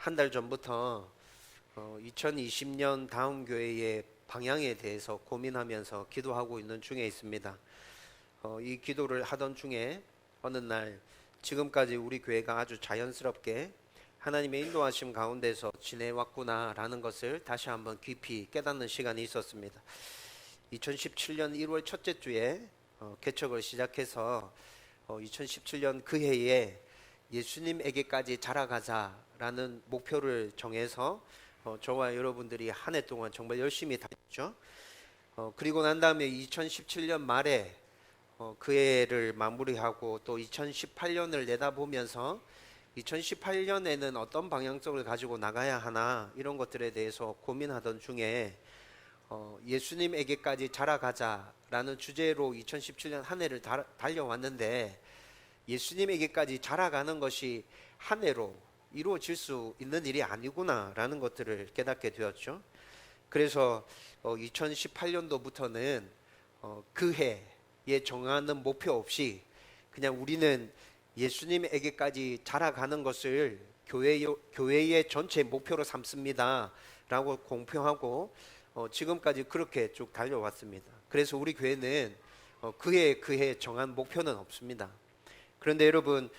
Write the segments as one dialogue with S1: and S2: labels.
S1: 한 달 전부터 2020년 다음 교회의 방향에 대해서 고민하면서 기도하고 있는 중에 있습니다. 이 기도를 하던 중에 어느 날 지금까지 우리 교회가 아주 자연스럽게 하나님의 인도하심 가운데서 지내왔구나라는 것을 다시 한번 깊이 깨닫는 시간이 있었습니다. 2017년 1월 첫째 주에 개척을 시작해서 2017년 그 해에 예수님에게까지 자라가자라는 목표를 정해서 저와 여러분들이 한 해 동안 정말 열심히 다녔죠. 그리고 난 다음에 2017년 말에 그 해를 마무리하고 또 2018년을 내다보면서 2018년에는 어떤 방향성을 가지고 나가야 하나 이런 것들에 대해서 고민하던 중에 예수님에게까지 자라가자라는 주제로 2017년 한 해를 달려왔는데 예수님에게까지 자라가는 것이 한 해로 이루어질 수 있는 일이 아니구나라는 것들을 깨닫게 되었죠. 그래서 2018년도부터는 그 해에 정하는 목표 없이 그냥 우리는 예수님에게까지 자라가는 것을 교회의 전체 목표로 삼습니다 라고 공표하고 지금까지 그렇게 쭉 달려왔습니다. 그래서 우리 교회는 그해 정한 목표는 없습니다. 그런데 여러분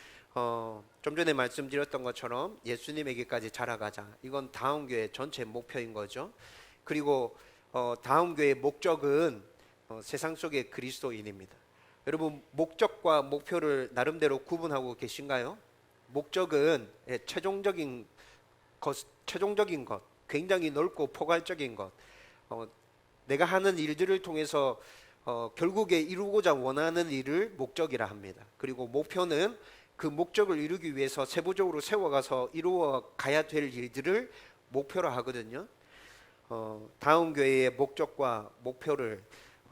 S1: 좀 전에 말씀드렸던 것처럼 예수님에게까지 자라가자, 이건 다음 교회 전체 목표인 거죠. 그리고 다음 교회의 목적은 세상 속의 그리스도인입니다. 여러분 목적과 목표를 나름대로 구분하고 계신가요? 목적은 최종적인 것, 굉장히 넓고 포괄적인 것, 내가 하는 일들을 통해서 결국에 이루고자 원하는 일을 목적이라 합니다. 그리고 목표는 그 목적을 이루기 위해서 세부적으로 세워가서 이루어 가야 될 일들을 목표로 하거든요. 다음 교회의 목적과 목표를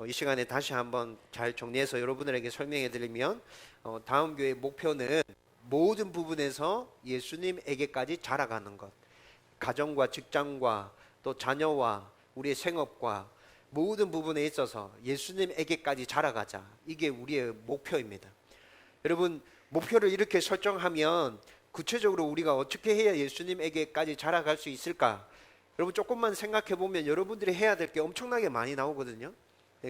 S1: 이 시간에 다시 한번 잘 정리해서 여러분들에게 설명해 드리면 다음 교회의 목표는 모든 부분에서 예수님에게까지 자라가는 것, 가정과 직장과 또 자녀와 우리의 생업과 모든 부분에 있어서 예수님에게까지 자라가자, 이게 우리의 목표입니다. 여러분 목표를 이렇게 설정하면 구체적으로 우리가 어떻게 해야 예수님에게까지 자라갈 수 있을까? 여러분 조금만 생각해 보면 여러분들이 해야 될 게 엄청나게 많이 나오거든요.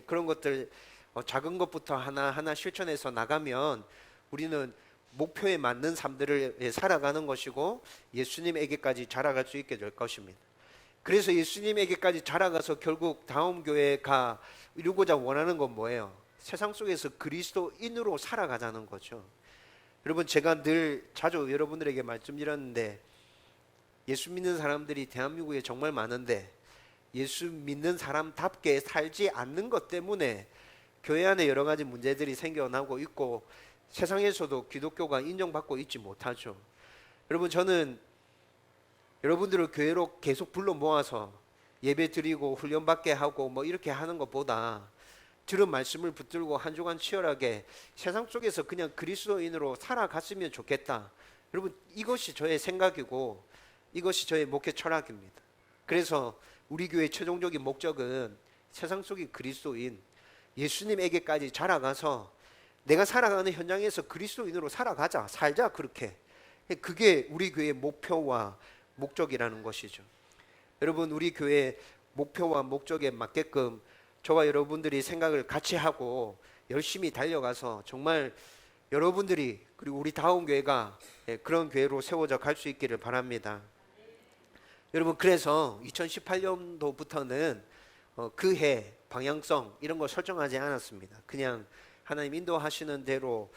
S1: 그런 것들 작은 것부터 하나하나 실천해서 나가면 우리는 목표에 맞는 삶들을 살아가는 것이고 예수님에게까지 자라갈 수 있게 될 것입니다. 그래서 예수님에게까지 자라가서 결국 다음 교회가 이루고자 원하는 건 뭐예요? 세상 속에서 그리스도인으로 살아가자는 거죠. 여러분 제가 늘 자주 여러분들에게 말씀드렸는데 예수 믿는 사람들이 대한민국에 정말 많은데 예수 믿는 사람답게 살지 않는 것 때문에 교회 안에 여러 가지 문제들이 생겨나고 있고 세상에서도 기독교가 인정받고 있지 못하죠. 여러분 저는 여러분들을 교회로 계속 불러 모아서 예배 드리고 훈련받게 하고 뭐 이렇게 하는 것보다 들은 말씀을 붙들고 한 주간 치열하게 세상 속에서 그냥 그리스도인으로 살아갔으면 좋겠다. 여러분 이것이 저의 생각이고 이것이 저의 목회 철학입니다. 그래서 우리 교회의 최종적인 목적은 세상 속의 그리스도인 예수님에게까지 자라가서 내가 살아가는 현장에서 그리스도인으로 살자 그렇게. 그게 우리 교회의 목표와 목적이라는 것이죠. 여러분 우리 교회의 목표와 목적에 맞게끔 저와 여러분들이 생각을 같이 하고 열심히 달려가서 정말 여러분들이 그리고 우리 다음 교회가 그런 교회로 세워져 갈 수 있기를 바랍니다. 여러분 그래서 2018년도부터는 그 해 방향성 이런 걸 설정하지 않았습니다. 그냥 하나님 인도하시는 대로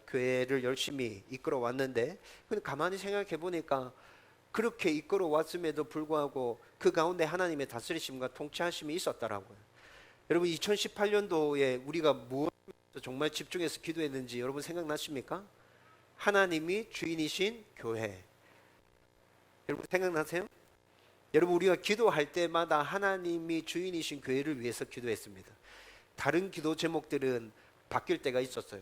S1: 교회를 열심히 이끌어 왔는데 근데 가만히 생각해 보니까 그렇게 이끌어 왔음에도 불구하고 그 가운데 하나님의 다스리심과 통치하심이 있었더라고요. 여러분 2018년도에 우리가 무엇에 정말 집중해서 기도했는지 여러분 생각나십니까? 하나님이 주인이신 교회. 여러분 생각나세요? 여러분 우리가 기도할 때마다 하나님이 주인이신 교회를 위해서 기도했습니다. 다른 기도 제목들은 바뀔 때가 있었어요.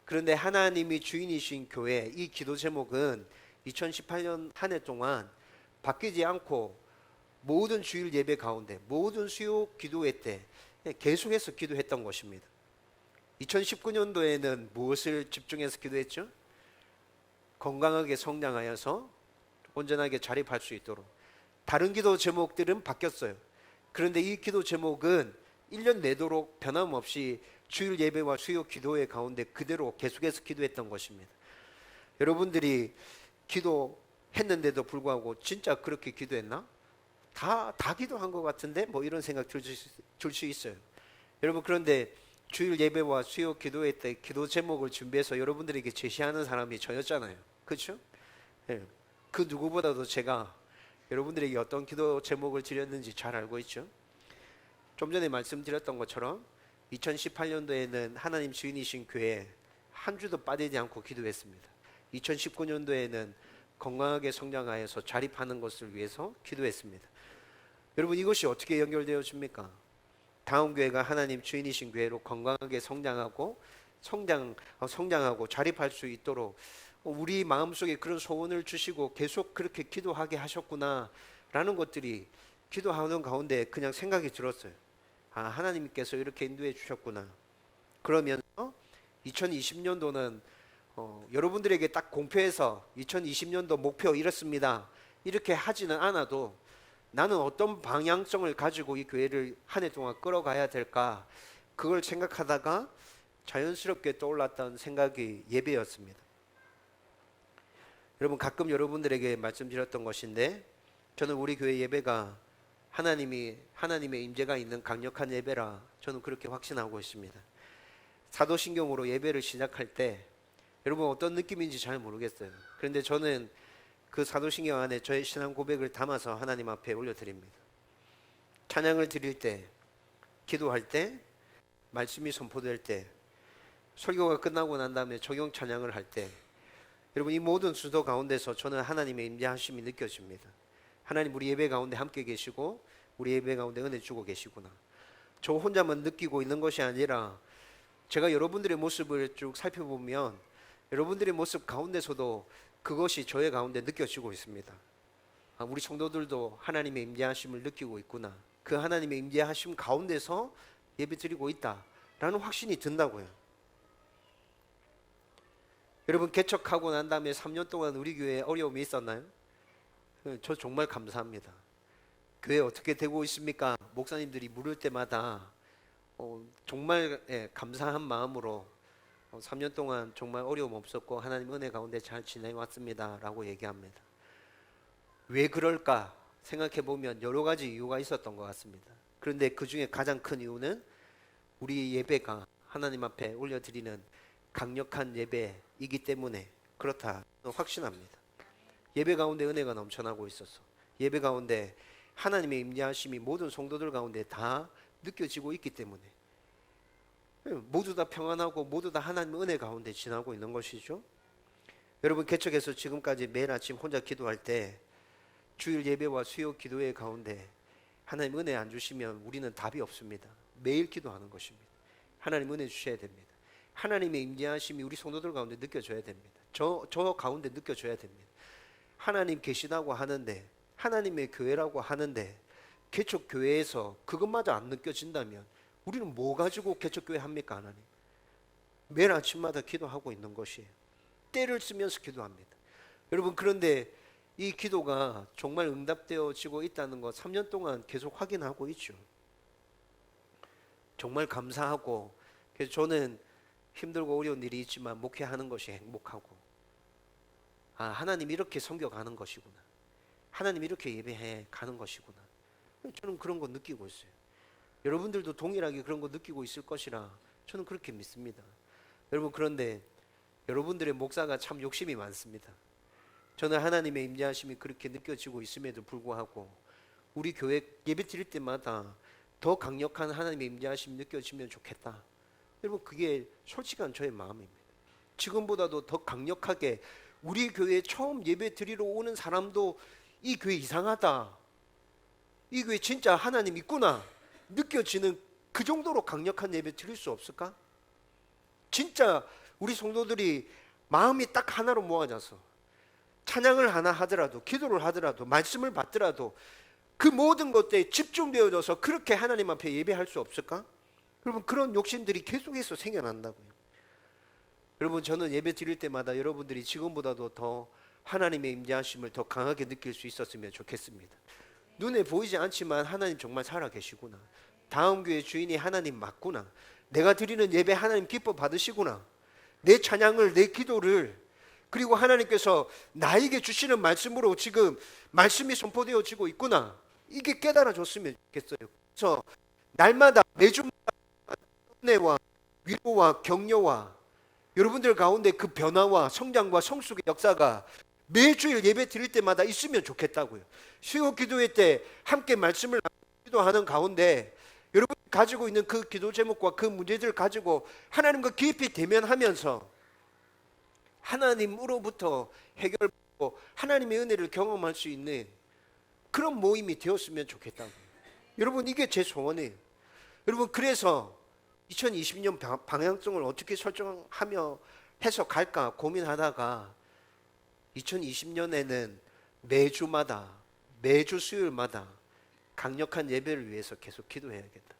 S1: 그런데 하나님이 주인이신 교회, 이 기도 제목은 2018년 한 해 동안 바뀌지 않고 모든 주일 예배 가운데 모든 수요 기도회 때 계속해서 기도했던 것입니다. 2019년도에는 무엇을 집중해서 기도했죠? 건강하게 성장하여서 온전하게 자립할 수 있도록. 다른 기도 제목들은 바뀌었어요. 그런데 이 기도 제목은 1년 내도록 변함없이 주일 예배와 수요 기도회 가운데 그대로 계속해서 기도했던 것입니다. 여러분들이 기도했는데도 불구하고 진짜 그렇게 기도했나? 다 기도한 것 같은데 뭐 이런 생각 들 수 있어요. 여러분, 그런데 주일 예배와 수요 기도회 때 기도 제목을 준비해서 여러분들에게 제시하는 사람이 저였잖아요. 그렇죠? 네. 그 누구보다도 제가 여러분들에게 어떤 기도 제목을 드렸는지 잘 알고 있죠. 좀 전에 말씀드렸던 것처럼 2018년도에는 하나님 주인이신 교회 한 주도 빠지지 않고 기도했습니다. 2019년도에는 건강하게 성장하여서 자립하는 것을 위해서 기도했습니다. 여러분, 이것이 어떻게 연결되어집니까? 다음 교회가 하나님 주인이신 교회로 건강하게 성장하고 자립할 수 있도록 우리 마음속에 그런 소원을 주시고 계속 그렇게 기도하게 하셨구나 라는 것들이 기도하는 가운데 그냥 생각이 들었어요. 하나님께서 이렇게 인도해 주셨구나. 그러면서 2020년도는 여러분들에게 딱 공표해서 2020년도 목표 이렇습니다, 이렇게 하지는 않아도 나는 어떤 방향성을 가지고 이 교회를 한 해 동안 끌어가야 될까, 그걸 생각하다가 자연스럽게 떠올랐던 생각이 예배였습니다. 여러분, 가끔 여러분들에게 말씀드렸던 것인데 저는 우리 교회 예배가 하나님의 임재가 있는 강력한 예배라 저는 그렇게 확신하고 있습니다. 사도신경으로 예배를 시작할 때 여러분 어떤 느낌인지 잘 모르겠어요. 그런데 저는 그 사도신경 안에 저의 신앙 고백을 담아서 하나님 앞에 올려드립니다. 찬양을 드릴 때, 기도할 때, 말씀이 선포될 때, 설교가 끝나고 난 다음에 적용 찬양을 할 때, 여러분 이 모든 수도 가운데서 저는 하나님의 임재하심이 느껴집니다. 하나님 우리 예배 가운데 함께 계시고 우리 예배 가운데 은혜 주고 계시구나. 저 혼자만 느끼고 있는 것이 아니라 제가 여러분들의 모습을 쭉 살펴보면 여러분들의 모습 가운데서도 그것이 저의 가운데 느껴지고 있습니다. 우리 성도들도 하나님의 임재하심을 느끼고 있구나. 그 하나님의 임재하심 가운데서 예배 드리고 있다라는 확신이 든다고요. 여러분, 개척하고 난 다음에 3년 동안 우리 교회에 어려움이 있었나요? 저 정말 감사합니다. 교회 어떻게 되고 있습니까? 목사님들이 물을 때마다 정말 감사한 마음으로 3년 동안 정말 어려움 없었고 하나님 은혜 가운데 잘 지내왔습니다 라고 얘기합니다. 왜 그럴까 생각해 보면 여러 가지 이유가 있었던 것 같습니다. 그런데 그 중에 가장 큰 이유는 우리 예배가 하나님 앞에 올려드리는 강력한 예배이기 때문에 그렇다 확신합니다. 예배 가운데 은혜가 넘쳐나고 있어서 예배 가운데 하나님의 임재하심이 모든 성도들 가운데 다 느껴지고 있기 때문에 모두 다 평안하고 모두 다 하나님의 은혜 가운데 지나고 있는 것이죠. 여러분, 개척해서 지금까지 매일 아침 혼자 기도할 때 주일 예배와 수요 기도회 가운데 하나님 은혜 안 주시면 우리는 답이 없습니다. 매일 기도하는 것입니다. 하나님 은혜 주셔야 됩니다. 하나님의 임재하심이 우리 성도들 가운데 느껴져야 됩니다. 저 가운데 느껴져야 됩니다. 하나님 계시다고 하는데, 하나님의 교회라고 하는데 개척교회에서 그것마저 안 느껴진다면 우리는 뭐 가지고 개척교회 합니까? 하나님 매일 아침마다 기도하고 있는 것이에요. 때를 쓰면서 기도합니다. 여러분, 그런데 이 기도가 정말 응답되어지고 있다는 것 3년 동안 계속 확인하고 있죠. 정말 감사하고, 그래서 저는 힘들고 어려운 일이 있지만 목회하는 것이 행복하고, 하나님 이렇게 섬겨가는 것이구나, 하나님 이렇게 예배해 가는 것이구나, 저는 그런 거 느끼고 있어요. 여러분들도 동일하게 그런 거 느끼고 있을 것이라 저는 그렇게 믿습니다. 여러분, 그런데 여러분들의 목사가 참 욕심이 많습니다. 저는 하나님의 임재하심이 그렇게 느껴지고 있음에도 불구하고 우리 교회 예배 드릴 때마다 더 강력한 하나님의 임재하심이 느껴지면 좋겠다. 여러분, 그게 솔직한 저의 마음입니다. 지금보다도 더 강력하게 우리 교회에 처음 예배 드리러 오는 사람도 이 교회 이상하다, 이 교회 진짜 하나님 있구나 느껴지는 그 정도로 강력한 예배 드릴 수 없을까? 진짜 우리 성도들이 마음이 딱 하나로 모아져서 찬양을 하나 하더라도, 기도를 하더라도, 말씀을 받더라도 그 모든 것들에 집중되어져서 그렇게 하나님 앞에 예배할 수 없을까? 여러분, 그런 욕심들이 계속해서 생겨난다고요. 여러분, 저는 예배 드릴 때마다 여러분들이 지금보다도 더 하나님의 임재하심을 더 강하게 느낄 수 있었으면 좋겠습니다. 눈에 보이지 않지만 하나님 정말 살아계시구나. 다음 교회 주인이 하나님 맞구나. 내가 드리는 예배 하나님 기뻐 받으시구나. 내 찬양을, 내 기도를, 그리고 하나님께서 나에게 주시는 말씀으로 지금 말씀이 선포되어지고 있구나. 이게 깨달아졌으면 좋겠어요. 그래서 날마다 매주마다 은혜와 위로와 격려와 여러분들 가운데 그 변화와 성장과 성숙의 역사가 매주일 예배 드릴 때마다 있으면 좋겠다고요. 수요 기도회 때 함께 말씀을 기도하는 가운데 여러분이 가지고 있는 그 기도 제목과 그 문제들을 가지고 하나님과 깊이 대면하면서 하나님으로부터 해결받고 하나님의 은혜를 경험할 수 있는 그런 모임이 되었으면 좋겠다고요. 여러분, 이게 제 소원이에요. 여러분, 그래서 2020년 방향성을 어떻게 설정하며 해서 갈까 고민하다가 2020년에는 매주마다, 매주 수요일마다 강력한 예배를 위해서 계속 기도해야겠다.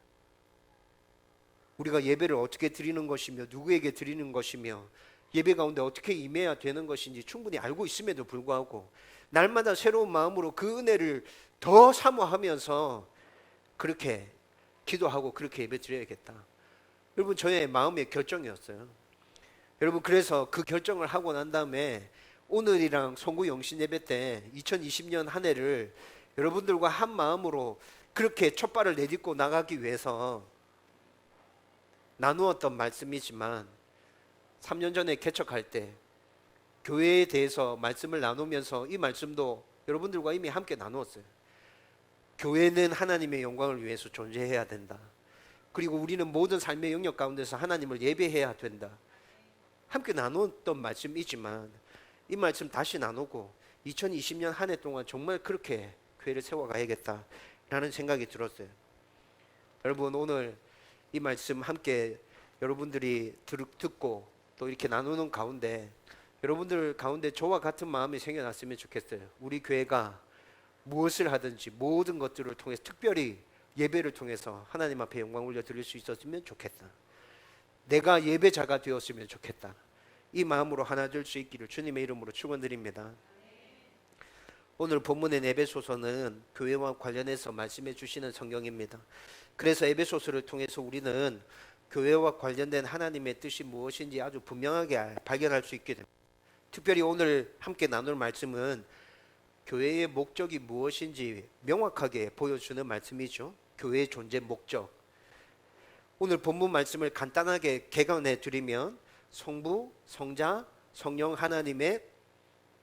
S1: 우리가 예배를 어떻게 드리는 것이며 누구에게 드리는 것이며 예배 가운데 어떻게 임해야 되는 것인지 충분히 알고 있음에도 불구하고 날마다 새로운 마음으로 그 은혜를 더 사모하면서 그렇게 기도하고 그렇게 예배 드려야겠다. 여러분, 저의 마음의 결정이었어요. 여러분, 그래서 그 결정을 하고 난 다음에 오늘이랑 송구 영신 예배 때 2020년 한 해를 여러분들과 한 마음으로 그렇게 첫 발을 내딛고 나가기 위해서 나누었던 말씀이지만 3년 전에 개척할 때 교회에 대해서 말씀을 나누면서 이 말씀도 여러분들과 이미 함께 나누었어요. 교회는 하나님의 영광을 위해서 존재해야 된다. 그리고 우리는 모든 삶의 영역 가운데서 하나님을 예배해야 된다. 함께 나누었던 말씀이지만 이 말씀 다시 나누고 2020년 한 해 동안 정말 그렇게 교회를 세워가야겠다라는 생각이 들었어요. 여러분, 오늘 이 말씀 함께 여러분들이 듣고 또 이렇게 나누는 가운데 여러분들 가운데 저와 같은 마음이 생겨났으면 좋겠어요. 우리 교회가 무엇을 하든지 모든 것들을 통해서 특별히 예배를 통해서 하나님 앞에 영광 올려드릴 수 있었으면 좋겠다. 내가 예배자가 되었으면 좋겠다. 이 마음으로 하나 될 수 있기를 주님의 이름으로 축원드립니다. 오늘 본문의 에베소서는 교회와 관련해서 말씀해 주시는 성경입니다. 그래서 에베소서를 통해서 우리는 교회와 관련된 하나님의 뜻이 무엇인지 아주 분명하게 발견할 수 있게 됩니다. 특별히 오늘 함께 나눌 말씀은 교회의 목적이 무엇인지 명확하게 보여주는 말씀이죠. 교회의 존재 목적. 오늘 본문 말씀을 간단하게 개관해 드리면 성부, 성자, 성령 하나님의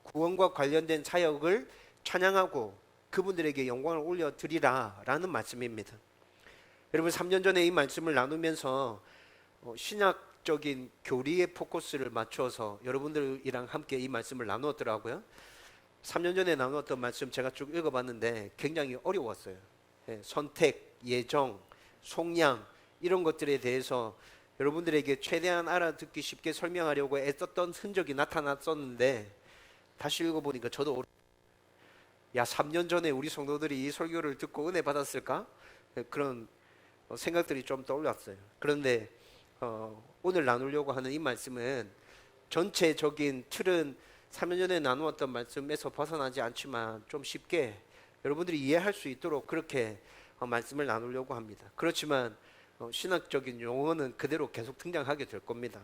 S1: 구원과 관련된 사역을 찬양하고 그분들에게 영광을 올려드리라 라는 말씀입니다. 여러분, 3년 전에 이 말씀을 나누면서 신학적인 교리의 포커스를 맞춰서 여러분들이랑 함께 이 말씀을 나누었더라고요. 3년 전에 나누었던 말씀 제가 쭉 읽어봤는데 굉장히 어려웠어요. 선택, 예정, 속량 이런 것들에 대해서 여러분들에게 최대한 알아듣기 쉽게 설명하려고 애썼던 흔적이 나타났었는데 다시 읽어보니까 저도 3년 전에 우리 성도들이 이 설교를 듣고 은혜 받았을까? 그런 생각들이 좀 떠올랐어요. 그런데 오늘 나누려고 하는 이 말씀은 전체적인 틀은 3년 전에 나누었던 말씀에서 벗어나지 않지만 좀 쉽게 여러분들이 이해할 수 있도록 그렇게 말씀을 나누려고 합니다. 그렇지만 신학적인 용어는 그대로 계속 등장하게 될 겁니다.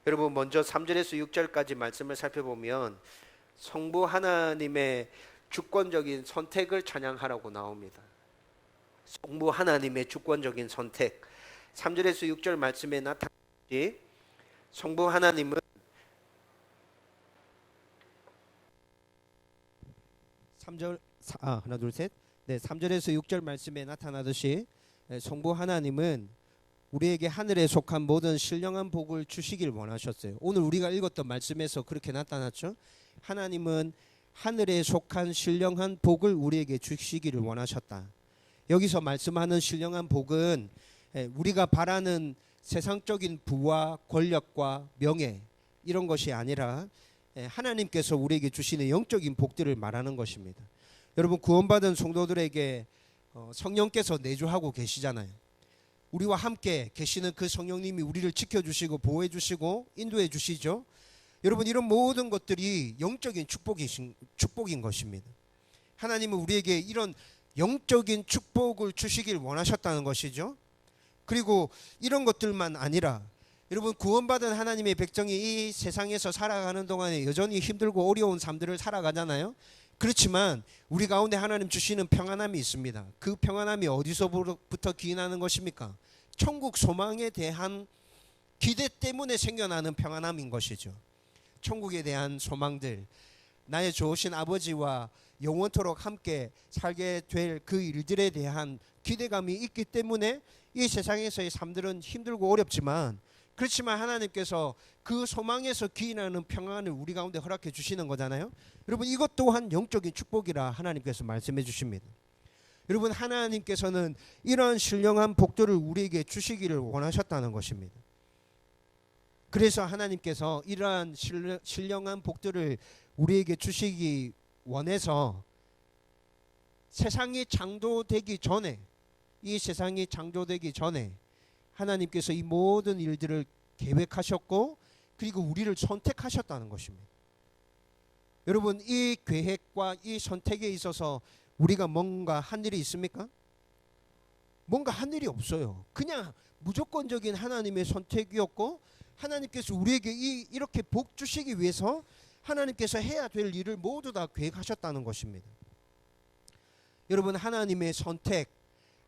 S1: 여러분, 먼저 3절에서 6절까지 말씀을 살펴보면 성부 하나님의 주권적인 선택을 찬양하라고 나옵니다. 성부 하나님의 주권적인 선택. 3절에서 6절 말씀에 나타나듯이 성부 하나님은 하나 둘 셋. 네, 3절에서 6절 말씀에 나타나듯이 성부 하나님은 우리에게 하늘에 속한 모든 신령한 복을 주시길 원하셨어요. 오늘 우리가 읽었던 말씀에서 그렇게 나타났죠. 하나님은 하늘에 속한 신령한 복을 우리에게 주시기를 원하셨다. 여기서 말씀하는 신령한 복은 우리가 바라는 세상적인 부와 권력과 명예 이런 것이 아니라 하나님께서 우리에게 주시는 영적인 복들을 말하는 것입니다. 여러분, 구원받은 성도들에게 성령께서 내주하고 계시잖아요. 우리와 함께 계시는 그 성령님이 우리를 지켜주시고 보호해주시고 인도해 주시죠.
S2: 여러분, 이런 모든 것들이 영적인 축복인 것입니다. 하나님은 우리에게 이런 영적인 축복을 주시길 원하셨다는 것이죠. 그리고 이런 것들만 아니라 여러분, 구원받은 하나님의 백성이 이 세상에서 살아가는 동안에 여전히 힘들고 어려운 삶들을 살아가잖아요. 그렇지만 우리 가운데 하나님 주시는 평안함이 있습니다. 그 평안함이 어디서부터 기인하는 것입니까? 천국 소망에 대한 기대 때문에 생겨나는 평안함인 것이죠. 천국에 대한 소망들, 나의 좋으신 아버지와 영원토록 함께 살게 될 그 일들에 대한 기대감이 있기 때문에 이 세상에서의 삶들은 힘들고 어렵지만, 그렇지만 하나님께서 그 소망에서 기인하는 평안을 우리 가운데 허락해 주시는 거잖아요. 여러분, 이것 또한 영적인 축복이라 하나님께서 말씀해 주십니다. 여러분, 하나님께서는 이러한 신령한 복들을 우리에게 주시기를 원하셨다는 것입니다. 그래서 하나님께서 이러한 신령한 복들을 우리에게 주시기 원해서 세상이 창조되기 전에, 이 세상이 창조되기 전에 하나님께서 이 모든 일들을 계획하셨고, 그리고 우리를 선택하셨다는 것입니다. 여러분, 이 계획과 이 선택에 있어서 우리가 뭔가 한 일이 있습니까? 뭔가 한 일이 없어요. 그냥 무조건적인 하나님의 선택이었고, 하나님께서 우리에게 이렇게 복 주시기 위해서 하나님께서 해야 될 일을 모두 다 계획하셨다는 것입니다. 여러분, 하나님의 선택,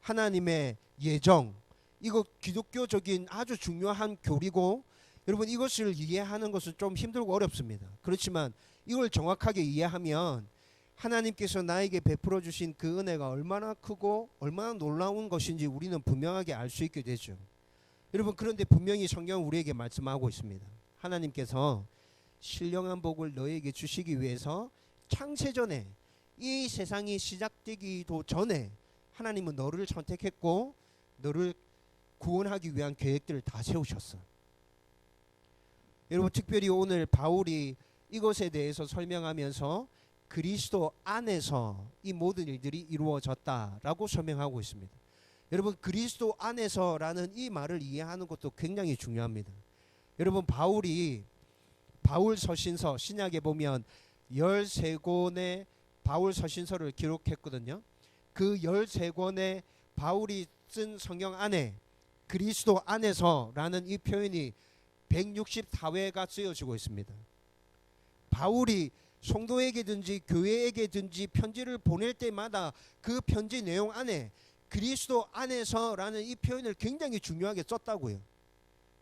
S2: 하나님의 예정, 이거 기독교적인 아주 중요한 교리고, 여러분, 이것을 이해하는 것은 좀 힘들고 어렵습니다. 그렇지만 이걸 정확하게 이해하면 하나님께서 나에게 베풀어 주신 그 은혜가 얼마나 크고 얼마나 놀라운 것인지 우리는 분명하게 알 수 있게 되죠. 여러분, 그런데 분명히 성경은 우리에게 말씀하고 있습니다. 하나님께서 신령한 복을 너에게 주시기 위해서 창세전에, 이 세상이 시작되기도 전에 하나님은 너를 선택했고 너를 구원하기 위한 계획들을 다 세우셨어. 여러분, 특별히 오늘 바울이 이것에 대해서 설명하면서 그리스도 안에서 이 모든 일들이 이루어졌다라고 설명하고 있습니다. 여러분, 그리스도 안에서라는 이 말을 이해하는 것도 굉장히 중요합니다. 여러분, 바울 서신서, 신약에 보면 13권의 바울 서신서를 기록했거든요. 그 13권의 바울이 쓴 성경 안에 그리스도 안에서라는 이 표현이 164회가 쓰여지고 있습니다. 바울이 성도에게든지 교회에게든지 편지를 보낼 때마다 그 편지 내용 안에 그리스도 안에서라는 이 표현을 굉장히 중요하게 썼다고요.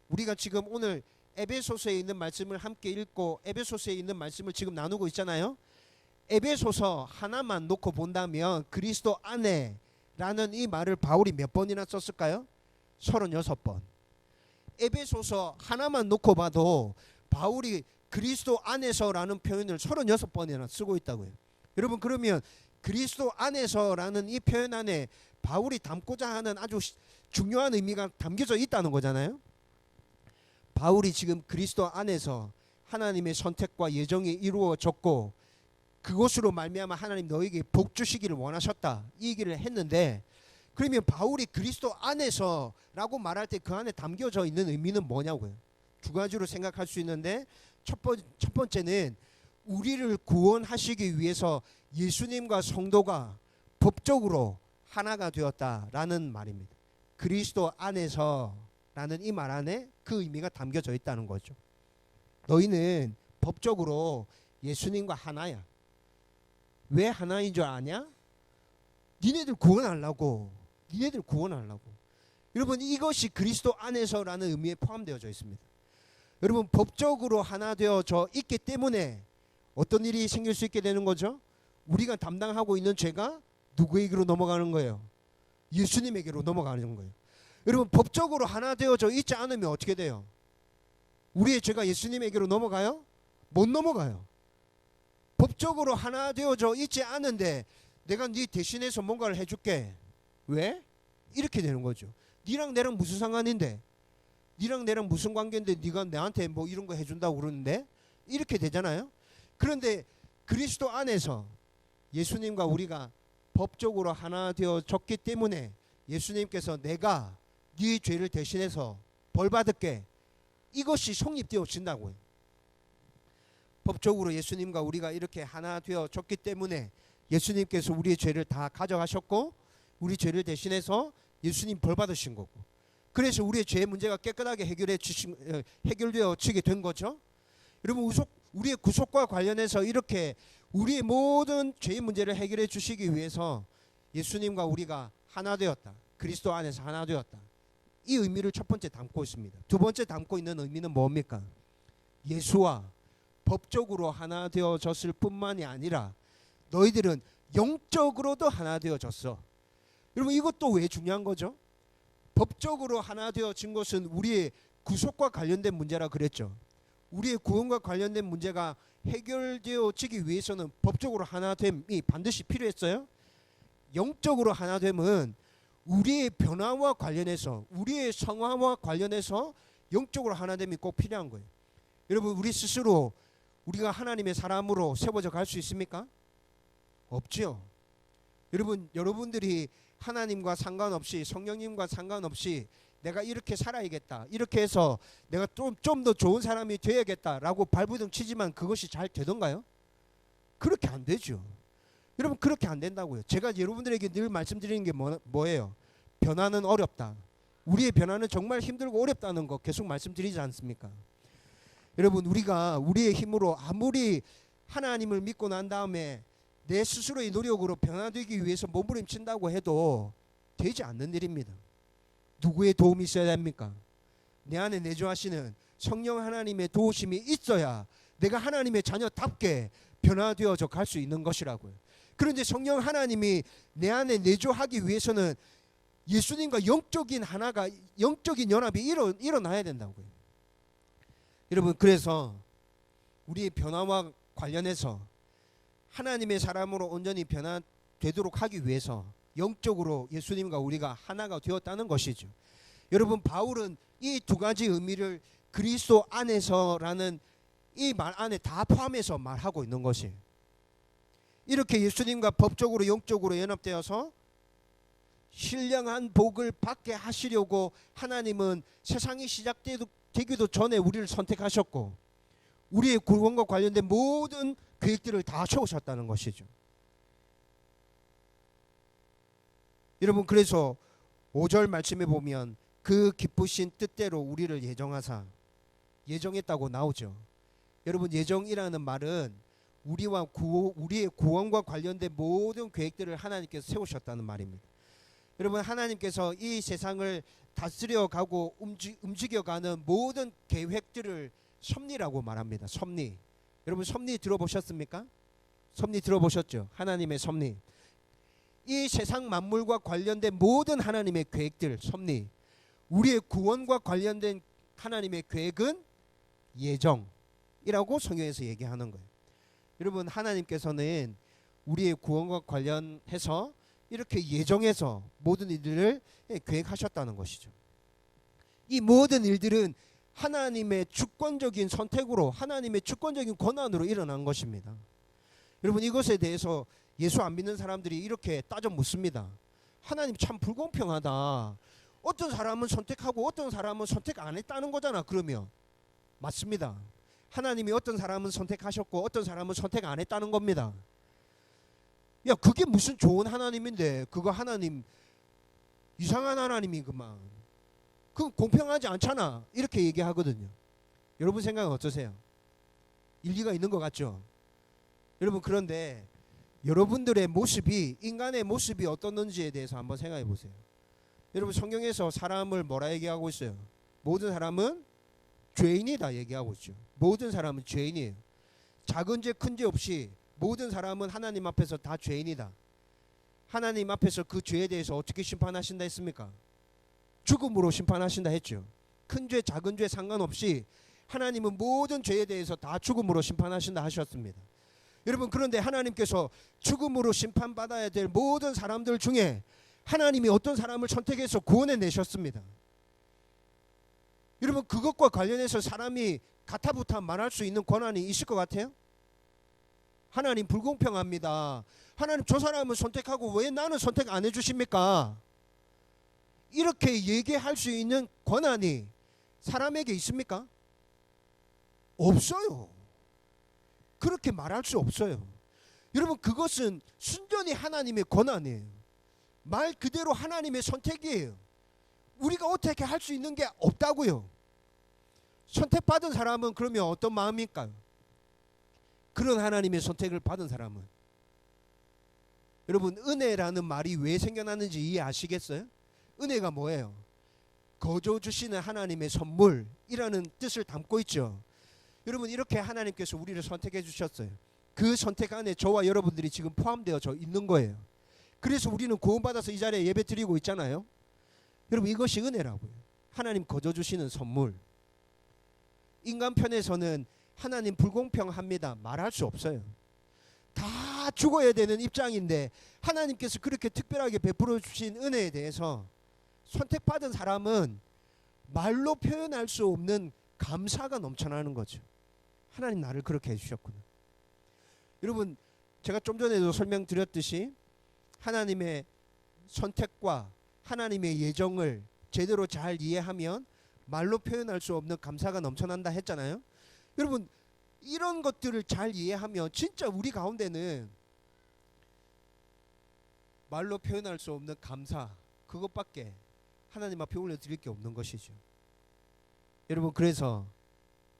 S2: 우리가 지금 오늘 에베소서에 있는 말씀을 함께 읽고 에베소서에 있는 말씀을 지금 나누고 있잖아요. 에베소서 하나만 놓고 본다면 그리스도 안에라는 이 말을 바울이 몇 번이나 썼을까요? 36번. 에베소서 하나만 놓고 봐도 바울이 그리스도 안에서라는 표현을 36번이나 쓰고 있다고요. 여러분, 그러면 그리스도 안에서라는 이 표현 안에 바울이 담고자 하는 아주 중요한 의미가 담겨져 있다는 거잖아요. 바울이 지금 그리스도 안에서 하나님의 선택과 예정이 이루어졌고 그것으로 말미암아 하나님 너에게 복 주시기를 원하셨다, 이 얘기를 했는데, 그러면 바울이 그리스도 안에서라고 말할 때 그 안에 담겨져 있는 의미는 뭐냐고요. 두 가지로 생각할 수 있는데, 첫 번째는 우리를 구원하시기 위해서 예수님과 성도가 법적으로 하나가 되었다라는 말입니다. 그리스도 안에서라는 이 말 안에 그 의미가 담겨져 있다는 거죠. 너희는 법적으로 예수님과 하나야. 왜 하나인 줄 아냐? 니네들 구원하려고. 여러분, 이것이 그리스도 안에서라는 의미에 포함되어져 있습니다. 여러분, 법적으로 하나 되어져 있기 때문에 어떤 일이 생길 수 있게 되는 거죠? 우리가 담당하고 있는 죄가 누구에게로 넘어가는 거예요? 예수님에게로 넘어가는 거예요. 여러분, 법적으로 하나 되어져 있지 않으면 어떻게 돼요? 우리의 죄가 예수님에게로 넘어가요? 못 넘어가요. 법적으로 하나 되어져 있지 않은데 내가 네 대신해서 뭔가를 해줄게. 왜? 이렇게 되는 거죠. 니랑 내랑 무슨 상관인데, 니랑 내랑 무슨 관계인데 네가 나한테 뭐 이런 거 해준다고 그러는데, 이렇게 되잖아요. 그런데 그리스도 안에서 예수님과 우리가 법적으로 하나 되어졌기 때문에 예수님께서 내가 네 죄를 대신해서 벌 받을게, 이것이 성립되어진다고요. 법적으로 예수님과 우리가 이렇게 하나 되어졌기 때문에 예수님께서 우리의 죄를 다 가져가셨고 우리 죄를 대신해서 예수님 벌 받으신 거고, 그래서 우리의 죄의 문제가 깨끗하게 해결되어지게 된 거죠. 여러분, 우리의 구속과 관련해서 이렇게 우리의 모든 죄의 문제를 해결해 주시기 위해서 예수님과 우리가 하나 되었다, 그리스도 안에서 하나 되었다, 이 의미를 첫 번째 담고 있습니다. 두 번째 담고 있는 의미는 뭡니까? 예수와 법적으로 하나 되어졌을 뿐만이 아니라 너희들은 영적으로도 하나 되어졌어. 여러분, 이것도 왜 중요한 거죠? 법적으로 하나 되어진 것은 우리의 구속과 관련된 문제라 그랬죠. 우리의 구원과 관련된 문제가 해결되어지기 위해서는 법적으로 하나됨이 반드시 필요했어요. 영적으로 하나됨은 우리의 변화와 관련해서, 우리의 성화와 관련해서 영적으로 하나됨이 꼭 필요한 거예요. 여러분, 우리 스스로 우리가 하나님의 사람으로 세워져 갈 수 있습니까? 없죠. 여러분들이 하나님과 상관없이, 성령님과 상관없이 내가 이렇게 살아야겠다, 이렇게 해서 내가 좀 더 좋은 사람이 되어야겠다라고 발부둥 치지만 그것이 잘 되던가요? 그렇게 안 되죠. 여러분, 그렇게 안 된다고요. 제가 여러분들에게 늘 말씀드리는 게 뭐예요? 변화는 어렵다. 우리의 변화는 정말 힘들고 어렵다는 거 계속 말씀드리지 않습니까? 여러분, 우리가 우리의 힘으로 아무리 하나님을 믿고 난 다음에 내 스스로의 노력으로 변화되기 위해서 몸부림친다고 해도 되지 않는 일입니다. 누구의 도움이 있어야 됩니까? 내 안에 내주하시는 성령 하나님의 도우심이 있어야 내가 하나님의 자녀답게 변화되어져 갈 수 있는 것이라고요. 그런데 성령 하나님이 내 안에 내주하기 위해서는 예수님과 영적인 연합이 일어나야 된다고요. 여러분, 그래서 우리의 변화와 관련해서 하나님의 사람으로 온전히 변화되도록 하기 위해서 영적으로 예수님과 우리가 하나가 되었다는 것이죠. 여러분, 바울은 이 두 가지 의미를 그리스도 안에서라는 이 말 안에 다 포함해서 말하고 있는 것이에요. 이렇게 예수님과 법적으로 영적으로 연합되어서 신령한 복을 받게 하시려고 하나님은 세상이 시작되기도 전에 우리를 선택하셨고 우리의 구원과 관련된 모든 계획들을 다 세우셨다는 것이죠. 여러분, 그래서 5절 말씀에 보면 그 기쁘신 뜻대로 우리를 예정했다고 나오죠. 여러분, 예정이라는 말은 우리의 구원과 관련된 모든 계획들을 하나님께서 세우셨다는 말입니다. 여러분, 하나님께서 이 세상을 다스려가고 움직여가는 모든 계획들을 섭리라고 말합니다. 섭리. 여러분, 섭리 들어보셨습니까? 섭리 들어보셨죠? 하나님의 섭리. 이 세상 만물과 관련된 모든 하나님의 계획들, 섭리, 우리의 구원과 관련된 하나님의 계획은 예정이라고 성경에서 얘기하는 거예요. 여러분, 하나님께서는 우리의 구원과 관련해서 이렇게 예정해서 모든 일들을 계획하셨다는 것이죠. 이 모든 일들은 하나님의 주권적인 선택으로, 하나님의 주권적인 권한으로 일어난 것입니다. 여러분, 이것에 대해서 예수 안 믿는 사람들이 이렇게 따져 묻습니다. 하나님 참 불공평하다. 어떤 사람은 선택하고 어떤 사람은 선택 안 했다는 거잖아. 그러면 맞습니다. 하나님이 어떤 사람은 선택하셨고 어떤 사람은 선택 안 했다는 겁니다. 야, 그게 무슨 좋은 하나님인데, 그거 하나님 이상한 하나님이구만, 그건 공평하지 않잖아, 이렇게 얘기하거든요. 여러분 생각은 어떠세요? 일리가 있는 것 같죠? 여러분, 그런데 여러분들의 모습이, 인간의 모습이 어떻는지에 대해서 한번 생각해 보세요. 여러분, 성경에서 사람을 뭐라 얘기하고 있어요? 모든 사람은 죄인이다 얘기하고 있죠. 모든 사람은 죄인이에요. 작은 죄 큰 죄 없이 모든 사람은 하나님 앞에서 다 죄인이다. 하나님 앞에서 그 죄에 대해서 어떻게 심판하신다 했습니까? 죽음으로 심판하신다 했죠. 큰 죄 작은 죄 상관없이 하나님은 모든 죄에 대해서 다 죽음으로 심판하신다 하셨습니다. 여러분, 그런데 하나님께서 죽음으로 심판받아야 될 모든 사람들 중에 하나님이 어떤 사람을 선택해서 구원해 내셨습니다. 여러분, 그것과 관련해서 사람이 가타부타 말할 수 있는 권한이 있을 것 같아요? 하나님 불공평합니다. 하나님 저 사람은 선택하고 왜 나는 선택 안 해주십니까? 이렇게 얘기할 수 있는 권한이 사람에게 있습니까? 없어요. 그렇게 말할 수 없어요. 여러분, 그것은 순전히 하나님의 권한이에요. 말 그대로 하나님의 선택이에요. 우리가 어떻게 할 수 있는 게 없다고요. 선택받은 사람은 그러면 어떤 마음일까요? 그런 하나님의 선택을 받은 사람은, 여러분, 은혜라는 말이 왜 생겨났는지 이해하시겠어요? 은혜가 뭐예요? 거저 주시는 하나님의 선물이라는 뜻을 담고 있죠. 여러분, 이렇게 하나님께서 우리를 선택해 주셨어요. 그 선택 안에 저와 여러분들이 지금 포함되어져 있는 거예요. 그래서 우리는 구원받아서 이 자리에 예배 드리고 있잖아요. 여러분, 이것이 은혜라고요. 하나님 거저 주시는 선물. 인간 편에서는 하나님 불공평합니다 말할 수 없어요. 다 죽어야 되는 입장인데 하나님께서 그렇게 특별하게 베풀어 주신 은혜에 대해서 선택받은 사람은 말로 표현할 수 없는 감사가 넘쳐나는 거죠. 하나님 나를 그렇게 해주셨구나. 여러분, 제가 좀 전에도 설명드렸듯이 하나님의 선택과 하나님의 예정을 제대로 잘 이해하면 말로 표현할 수 없는 감사가 넘쳐난다 했잖아요. 여러분, 이런 것들을 잘 이해하면 진짜 우리 가운데는 말로 표현할 수 없는 감사, 그것밖에 하나님 앞에 올려드릴 게 없는 것이죠. 여러분, 그래서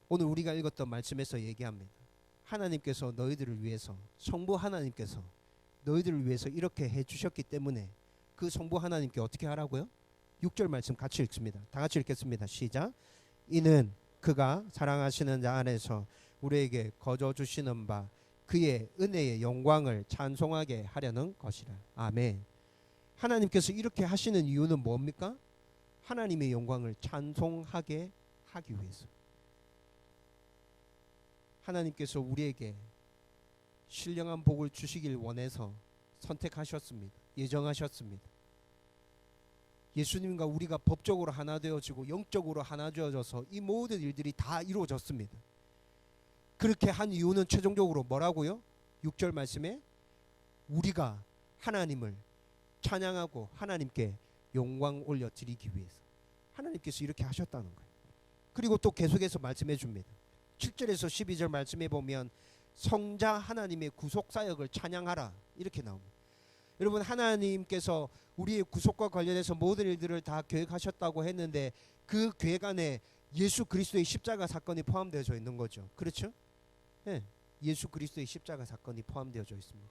S2: 오늘 우리가 읽었던 말씀에서 얘기합니다. 하나님께서 너희들을 위해서, 성부 하나님께서 너희들을 위해서 이렇게 해주셨기 때문에 그 성부 하나님께 어떻게 하라고요? 6절 말씀 같이 읽습니다. 다 같이 읽겠습니다. 시작. 이는 그가 사랑하시는 자 안에서 우리에게 거저 주시는 바 그의 은혜의 영광을 찬송하게 하려는 것이라. 아멘. 하나님께서 이렇게 하시는 이유는 뭡니까? 하나님의 영광을 찬송하게 하기 위해서. 하나님께서 우리에게 신령한 복을 주시길 원해서 선택하셨습니다. 예정하셨습니다. 예수님과 우리가 법적으로 하나 되어지고 영적으로 하나 되어져서 이 모든 일들이 다 이루어졌습니다. 그렇게 한 이유는 최종적으로 뭐라고요? 6절 말씀에 우리가 하나님을 찬양하고 하나님께 영광 올려드리기 위해서. 하나님께서 이렇게 하셨다는 거예요. 그리고 또 계속해서 말씀해 줍니다. 7절에서 12절 말씀해 보면 성자 하나님의 구속사역을 찬양하라 이렇게 나옵니다. 여러분, 하나님께서 우리의 구속과 관련해서 모든 일들을 다 계획하셨다고 했는데 그 계획 안에 예수 그리스도의 십자가 사건이 포함되어져 있는 거죠. 그렇죠? 네, 예수 그리스도의 십자가 사건이 포함되어져 있습니다.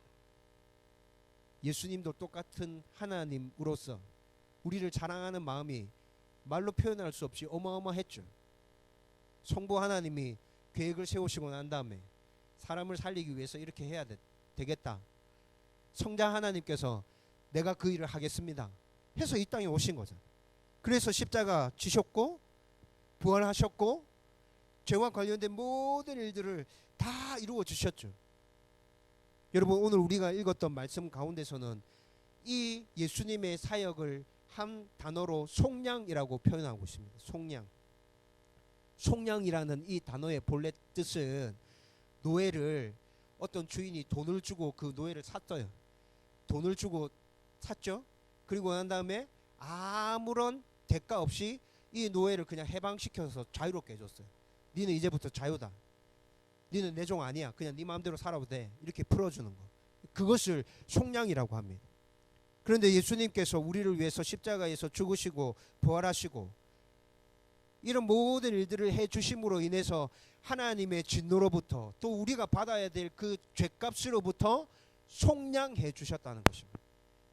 S2: 예수님도 똑같은 하나님으로서 우리를 자랑하는 마음이 말로 표현할 수 없이 어마어마했죠. 성부 하나님이 계획을 세우시고 난 다음에 사람을 살리기 위해서 이렇게 해야 되겠다. 성자 하나님께서 내가 그 일을 하겠습니다 해서 이 땅에 오신 거죠. 그래서 십자가 지셨고 부활하셨고 죄와 관련된 모든 일들을 다 이루어 주셨죠. 여러분, 오늘 우리가 읽었던 말씀 가운데서는 이 예수님의 사역을 한 단어로 속량이라고 표현하고 있습니다. 속량. 속량이라는 이 단어의 본래 뜻은 노예를 어떤 주인이 돈을 주고 그 노예를 샀어요. 돈을 주고 샀죠. 그리고 난 다음에 아무런 대가 없이 이 노예를 그냥 해방시켜서 자유롭게 해줬어요. 니는 이제부터 자유다. 니는 내 종 아니야. 그냥 네 마음대로 살아도 돼. 이렇게 풀어주는 거. 그것을 속량이라고 합니다. 그런데 예수님께서 우리를 위해서 십자가에서 죽으시고 부활하시고 이런 모든 일들을 해주심으로 인해서 하나님의 진노로부터 또 우리가 받아야 될 그 죄값으로부터 속량해 주셨다는 것입니다.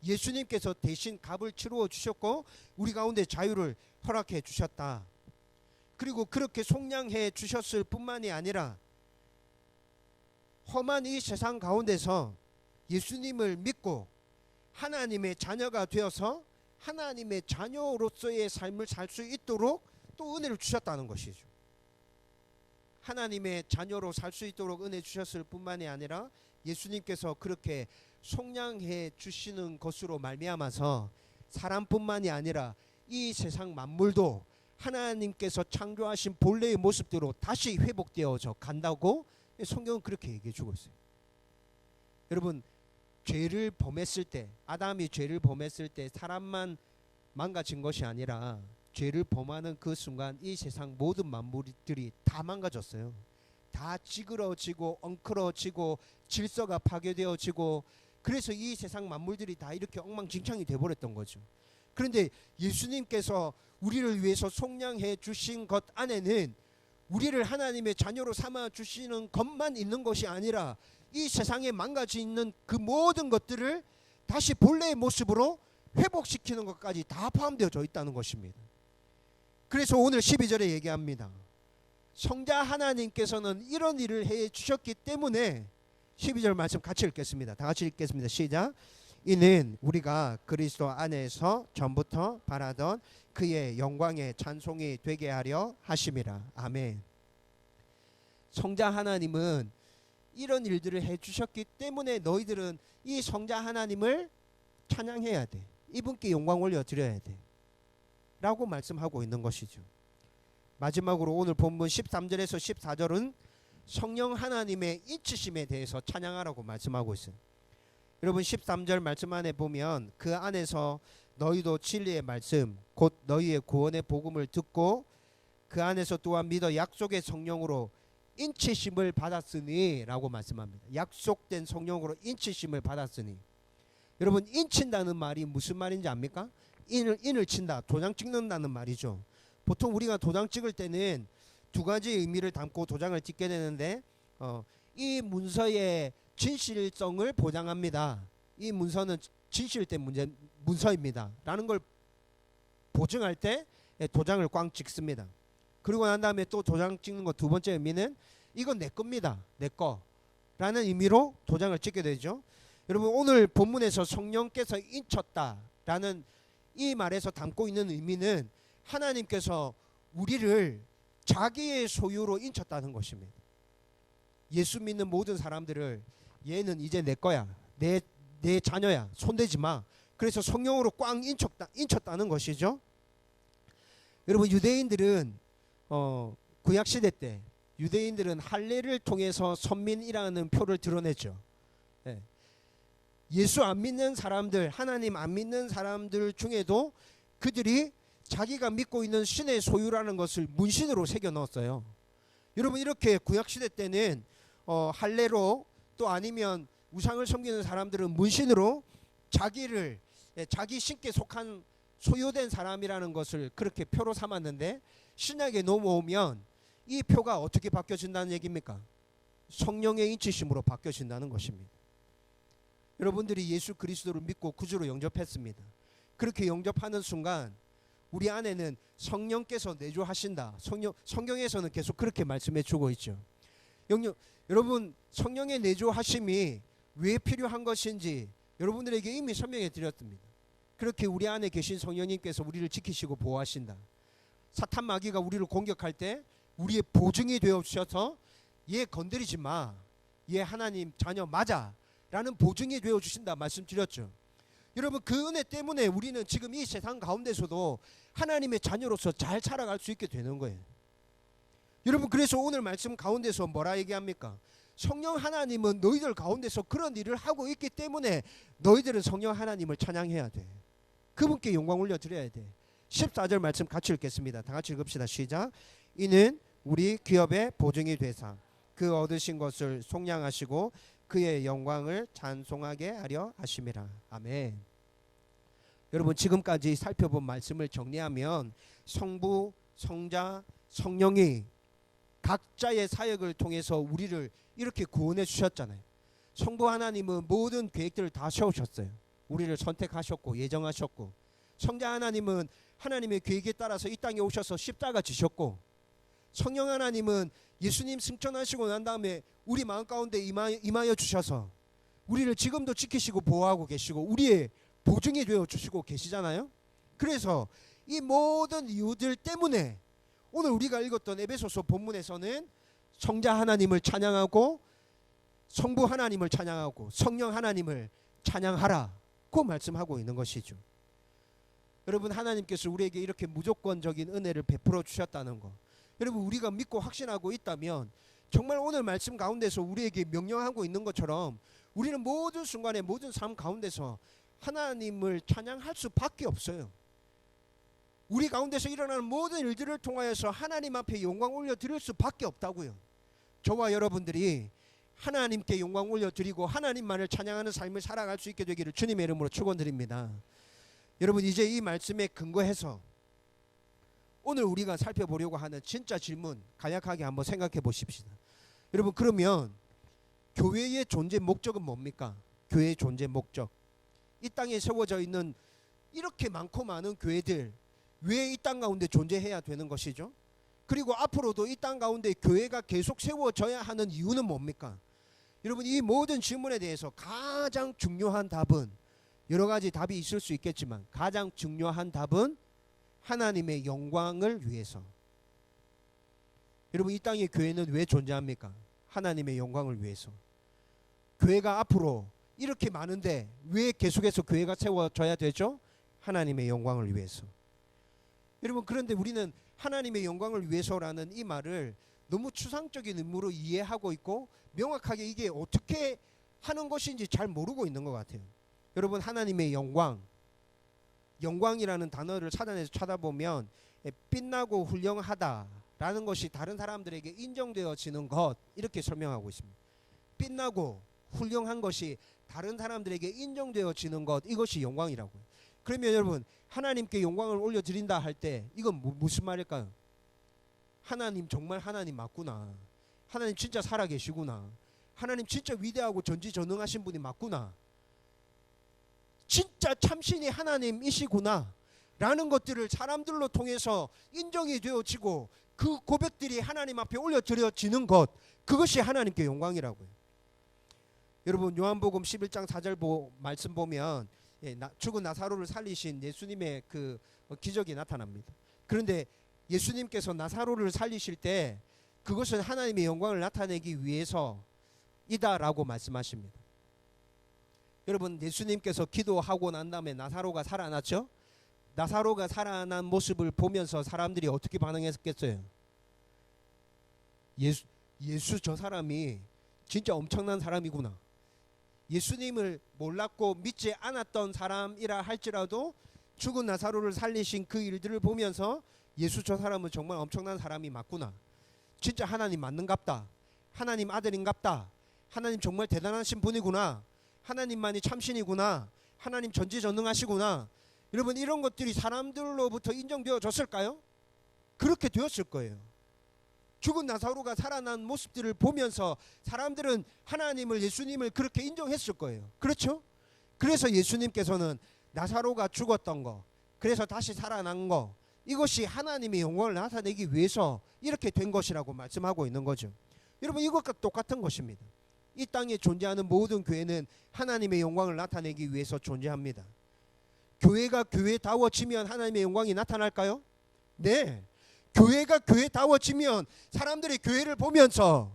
S2: 예수님께서 대신 값을 치루어 주셨고 우리 가운데 자유를 허락해 주셨다. 그리고 그렇게 속량해 주셨을 뿐만이 아니라 험한 이 세상 가운데서 예수님을 믿고 하나님의 자녀가 되어서 하나님의 자녀로서의 삶을 살 수 있도록 또 은혜를 주셨다는 것이죠. 하나님의 자녀로 살 수 있도록 은혜 주셨을 뿐만이 아니라 예수님께서 그렇게 속량해 주시는 것으로 말미암아서 사람뿐만이 아니라 이 세상 만물도 하나님께서 창조하신 본래의 모습대로 다시 회복되어져 간다고 성경은 그렇게 얘기해 주고 있어요. 여러분, 죄를 범했을 때, 아담이 죄를 범했을 때 사람만 망가진 것이 아니라 죄를 범하는 그 순간 이 세상 모든 만물들이 다 망가졌어요. 다 찌그러지고 엉클어지고 질서가 파괴되어지고, 그래서 이 세상 만물들이 다 이렇게 엉망진창이 돼버렸던 거죠. 그런데 예수님께서 우리를 위해서 속량해 주신 것 안에는 우리를 하나님의 자녀로 삼아 주시는 것만 있는 것이 아니라 이 세상에 망가져 있는 그 모든 것들을 다시 본래의 모습으로 회복시키는 것까지 다 포함되어져 있다는 것입니다. 그래서 오늘 12절에 얘기합니다. 성자 하나님께서는 이런 일을 해 주셨기 때문에, 12절 말씀 같이 읽겠습니다. 다 같이 읽겠습니다. 시작. 이는 우리가 그리스도 안에서 전부터 바라던 그의 영광의 찬송이 되게 하려 하심이라. 아멘. 성자 하나님은 이런 일들을 해 주셨기 때문에 너희들은 이 성자 하나님을 찬양해야 돼. 이분께 영광 올려드려야 돼 라고 말씀하고 있는 것이죠. 마지막으로 오늘 본문 13절에서 14절은 성령 하나님의 인치심에 대해서 찬양하라고 말씀하고 있어요. 여러분 13절 말씀 안에 보면 그 안에서 너희도 진리의 말씀 곧 너희의 구원의 복음을 듣고 그 안에서 또한 믿어 약속의 성령으로 인치심을 받았으니 라고 말씀합니다. 약속된 성령으로 인치심을 받았으니. 여러분 인친다는 말이 무슨 말인지 압니까? 인을 친다, 도장 찍는다는 말이죠. 보통 우리가 도장 찍을 때는 두 가지 의미를 담고 도장을 찍게 되는데, 이 문서의 진실성을 보장합니다. 이 문서는 진실된 문서입니다 라는 걸 보증할 때 도장을 꽝 찍습니다. 그리고 난 다음에 또 도장 찍는 거 두 번째 의미는 이건 내 겁니다, 내 거라는 의미로 도장을 찍게 되죠. 여러분 오늘 본문에서 성령께서 인쳤다라는 이 말에서 담고 있는 의미는 하나님께서 우리를 자기의 소유로 인쳤다는 것입니다. 예수 믿는 모든 사람들을 얘는 이제 내 거야, 내 자녀야, 손대지 마. 그래서 성령으로 꽝 인쳤다는 것이죠. 여러분 유대인들은 구약시대 때 유대인들은 할례를 통해서 선민이라는 표를 드러냈죠. 예수 안 믿는 사람들, 하나님 안 믿는 사람들 중에도 그들이 자기가 믿고 있는 신의 소유라는 것을 문신으로 새겨 넣었어요. 여러분 이렇게 구약시대 때는 할례로 또 아니면 우상을 섬기는 사람들은 문신으로 자기 신께 속한 소유된 사람이라는 것을 그렇게 표로 삼았는데, 신약에 넘어오면 이 표가 어떻게 바뀌어진다는 얘기입니까? 성령의 인치심으로 바뀌어진다는 것입니다. 여러분들이 예수 그리스도를 믿고 구주로 영접했습니다. 그렇게 영접하는 순간 우리 안에는 성령께서 내주하신다. 성경에서는 계속 그렇게 말씀해 주고 있죠. 여러분 성령의 내주하심이 왜 필요한 것인지 여러분들에게 이미 설명해 드렸습니다. 그렇게 우리 안에 계신 성령님께서 우리를 지키시고 보호하신다. 사탄 마귀가 우리를 공격할 때 우리의 보증이 되어 주셔서 얘 건드리지 마, 얘 하나님 자녀 맞아 라는 보증이 되어 주신다 말씀드렸죠. 여러분 그 은혜 때문에 우리는 지금 이 세상 가운데서도 하나님의 자녀로서 잘 살아갈 수 있게 되는 거예요. 여러분 그래서 오늘 말씀 가운데서 뭐라 얘기합니까? 성령 하나님은 너희들 가운데서 그런 일을 하고 있기 때문에 너희들은 성령 하나님을 찬양해야 돼. 그분께 영광 올려드려야 돼. 14절 말씀 같이 읽겠습니다. 다 같이 읽읍시다. 시작. 이는 우리 기업의 보증이 되사 그 얻으신 것을 속량하시고 그의 영광을 찬송하게 하려 하심이라. 아멘. 여러분 지금까지 살펴본 말씀을 정리하면 성부, 성자, 성령이 각자의 사역을 통해서 우리를 이렇게 구원해 주셨잖아요. 성부 하나님은 모든 계획들을 다 세우셨어요. 우리를 선택하셨고 예정하셨고, 성자 하나님은 하나님의 계획에 따라서 이 땅에 오셔서 십자가 지셨고, 성령 하나님은 예수님 승천하시고 난 다음에 우리 마음 가운데 임하여 주셔서 우리를 지금도 지키시고 보호하고 계시고 우리의 보증이 되어 주시고 계시잖아요. 그래서 이 모든 이유들 때문에 오늘 우리가 읽었던 에베소서 본문에서는 성자 하나님을 찬양하고 성부 하나님을 찬양하고 성령 하나님을 찬양하라고 말씀하고 있는 것이죠. 여러분 하나님께서 우리에게 이렇게 무조건적인 은혜를 베풀어 주셨다는 것, 여러분 우리가 믿고 확신하고 있다면 정말 오늘 말씀 가운데서 우리에게 명령하고 있는 것처럼 우리는 모든 순간에 모든 삶 가운데서 하나님을 찬양할 수밖에 없어요. 우리 가운데서 일어나는 모든 일들을 통하여서 하나님 앞에 영광 올려드릴 수밖에 없다고요. 저와 여러분들이 하나님께 영광 올려드리고 하나님만을 찬양하는 삶을 살아갈 수 있게 되기를 주님의 이름으로 축원드립니다. 여러분, 이제 이 말씀에 근거해서 오늘 우리가 살펴보려고 하는 진짜 질문 간략하게 한번 생각해 보십시다. 여러분, 그러면 교회의 존재 목적은 뭡니까? 교회의 존재 목적, 이 땅에 세워져 있는 이렇게 많고 많은 교회들 왜 이 땅 가운데 존재해야 되는 것이죠? 그리고 앞으로도 이 땅 가운데 교회가 계속 세워져야 하는 이유는 뭡니까? 여러분, 이 모든 질문에 대해서 가장 중요한 답은, 여러 가지 답이 있을 수 있겠지만 가장 중요한 답은 하나님의 영광을 위해서. 여러분, 이 땅의 교회는 왜 존재합니까? 하나님의 영광을 위해서. 교회가 앞으로 이렇게 많은데 왜 계속해서 교회가 세워져야 되죠? 하나님의 영광을 위해서. 여러분, 그런데 우리는 하나님의 영광을 위해서라는 이 말을 너무 추상적인 의미로 이해하고 있고 명확하게 이게 어떻게 하는 것인지 잘 모르고 있는 것 같아요. 여러분, 하나님의 영광이라는 단어를 찾아내서 찾아보면 빛나고 훌륭하다라는 것이 다른 사람들에게 인정되어지는 것, 이렇게 설명하고 있습니다. 빛나고 훌륭한 것이 다른 사람들에게 인정되어지는 것, 이것이 영광이라고요. 그러면 여러분, 하나님께 영광을 올려드린다 할 때 이건 무슨 말일까요? 하나님 정말 하나님 맞구나, 하나님 진짜 살아계시구나, 하나님 진짜 위대하고 전지전능하신 분이 맞구나, 진짜 참신이 하나님이시구나 라는 것들을 사람들로 통해서 인정이 되어지고 그 고백들이 하나님 앞에 올려드려지는 것, 그것이 하나님께 영광이라고요. 여러분, 요한복음 11장 4절 말씀 보면 죽은 나사로를 살리신 예수님의 그 기적이 나타납니다. 그런데 예수님께서 나사로를 살리실 때 그것은 하나님의 영광을 나타내기 위해서이다라고 말씀하십니다. 여러분, 예수님께서 기도하고 난 다음에 나사로가 살아났죠? 나사로가 살아난 모습을 보면서 사람들이 어떻게 반응했겠어요? 예수 저 사람이 진짜 엄청난 사람이구나. 예수님을 몰랐고 믿지 않았던 사람이라 할지라도 죽은 나사로를 살리신 그 일들을 보면서 예수 저 사람은 정말 엄청난 사람이 맞구나, 진짜 하나님 맞는갑다, 하나님 아들인갑다, 하나님 정말 대단하신 분이구나, 하나님만이 참신이구나, 하나님 전지전능하시구나. 여러분, 이런 것들이 사람들로부터 인정되어졌을까요? 그렇게 되었을 거예요. 죽은 나사로가 살아난 모습들을 보면서 사람들은 하나님을, 예수님을 그렇게 인정했을 거예요. 그렇죠? 그래서 예수님께서는 나사로가 죽었던 거, 그래서 다시 살아난 거, 이것이 하나님의 영광을 나타내기 위해서 이렇게 된 것이라고 말씀하고 있는 거죠. 여러분, 이것과 똑같은 것입니다. 이 땅에 존재하는 모든 교회는 하나님의 영광을 나타내기 위해서 존재합니다. 교회가 교회다워지면 하나님의 영광이 나타날까요? 네. 교회가 교회다워지면 사람들이 교회를 보면서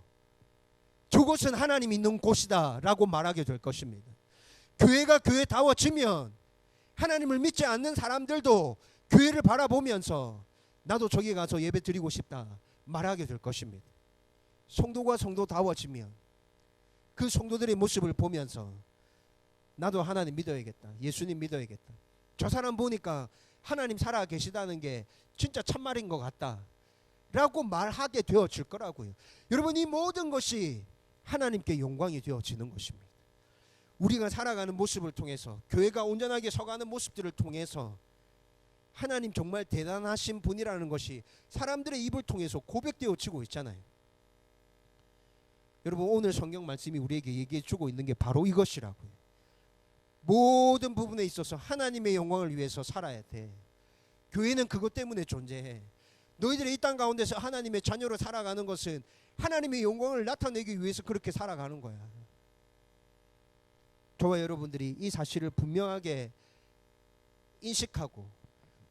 S2: 저곳은 하나님 있는 곳이다 라고 말하게 될 것입니다. 교회가 교회다워지면 하나님을 믿지 않는 사람들도 교회를 바라보면서 나도 저기 가서 예배 드리고 싶다 말하게 될 것입니다. 성도가 성도다워지면 그 성도들의 모습을 보면서 나도 하나님 믿어야겠다, 예수님 믿어야겠다, 저 사람 보니까 하나님 살아 계시다는 게 진짜 참말인 것 같다 라고 말하게 되어질 거라고요. 여러분, 이 모든 것이 하나님께 영광이 되어지는 것입니다. 우리가 살아가는 모습을 통해서, 교회가 온전하게 서가는 모습들을 통해서 하나님 정말 대단하신 분이라는 것이 사람들의 입을 통해서 고백되어지고 있잖아요. 여러분, 오늘 성경 말씀이 우리에게 얘기해 주고 있는 게 바로 이것이라고요. 모든 부분에 있어서 하나님의 영광을 위해서 살아야 돼. 교회는 그것 때문에 존재해. 너희들이 이 땅 가운데서 하나님의 자녀로 살아가는 것은 하나님의 영광을 나타내기 위해서 그렇게 살아가는 거야. 저와 여러분들이 이 사실을 분명하게 인식하고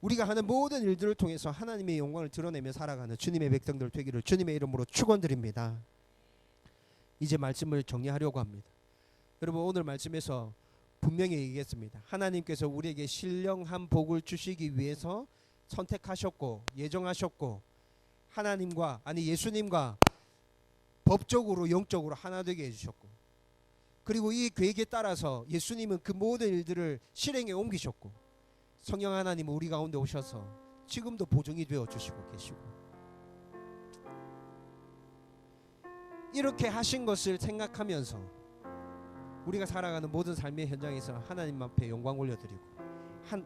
S2: 우리가 하는 모든 일들을 통해서 하나님의 영광을 드러내며 살아가는 주님의 백성들 되기를 주님의 이름으로 축원드립니다. 이제 말씀을 정리하려고 합니다. 여러분, 오늘 말씀에서 분명히 얘기했습니다. 하나님께서 우리에게 신령한 복을 주시기 위해서 선택하셨고 예정하셨고, 하나님과, 아니 예수님과 법적으로 영적으로 하나 되게 해주셨고, 그리고 이 계획에 따라서 예수님은 그 모든 일들을 실행에 옮기셨고, 성령 하나님은 우리 가운데 오셔서 지금도 보증이 되어 주시고 계시고, 이렇게 하신 것을 생각하면서 우리가 살아가는 모든 삶의 현장에서 하나님 앞에 영광 올려드리고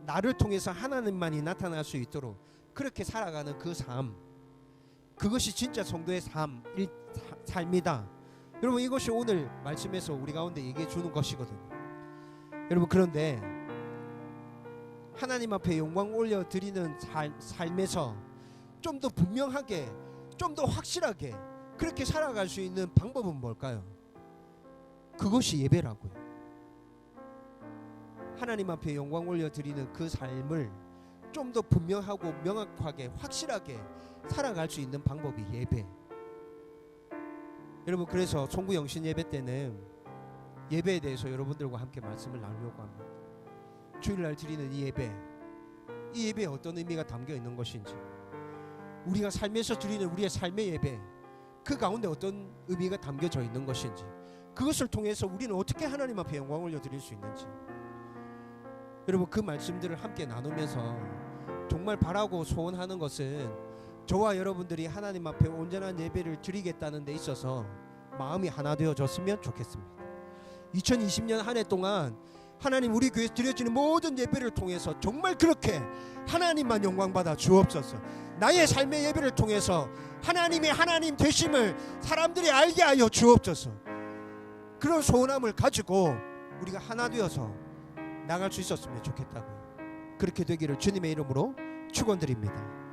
S2: 나를 통해서 하나님만이 나타날 수 있도록 그렇게 살아가는 그 삶, 그것이 진짜 성도의 삶이다. 여러분, 이것이 오늘 말씀에서 우리 가운데 얘기해 주는 것이거든요. 여러분, 그런데 하나님 앞에 영광 올려드리는 삶에서 좀 더 분명하게, 좀 더 확실하게 그렇게 살아갈 수 있는 방법은 뭘까요? 그것이 예배라고요. 하나님 앞에 영광 올려드리는 그 삶을 좀 더 분명하고 명확하게 확실하게 살아갈 수 있는 방법이 예배. 여러분, 그래서 송구 영신 예배 때는 예배에 대해서 여러분들과 함께 말씀을 나누려고 합니다. 주일날 드리는 이 예배에 어떤 의미가 담겨 있는 것인지, 우리가 삶에서 드리는 우리의 삶의 예배, 그 가운데 어떤 의미가 담겨져 있는 것인지, 그것을 통해서 우리는 어떻게 하나님 앞에 영광 올려드릴 수 있는지, 여러분, 그 말씀들을 함께 나누면서 정말 바라고 소원하는 것은 저와 여러분들이 하나님 앞에 온전한 예배를 드리겠다는 데 있어서 마음이 하나 되어졌으면 좋겠습니다. 2020년 한 해 동안 하나님, 우리 교회에서 드려지는 모든 예배를 통해서 정말 그렇게 하나님만 영광 받아 주옵소서. 나의 삶의 예배를 통해서 하나님의 하나님 되심을 사람들이 알게 하여 주옵소서. 그런 소원함을 가지고 우리가 하나 되어서 나갈 수 있었으면 좋겠다고요. 그렇게 되기를 주님의 이름으로 축원드립니다.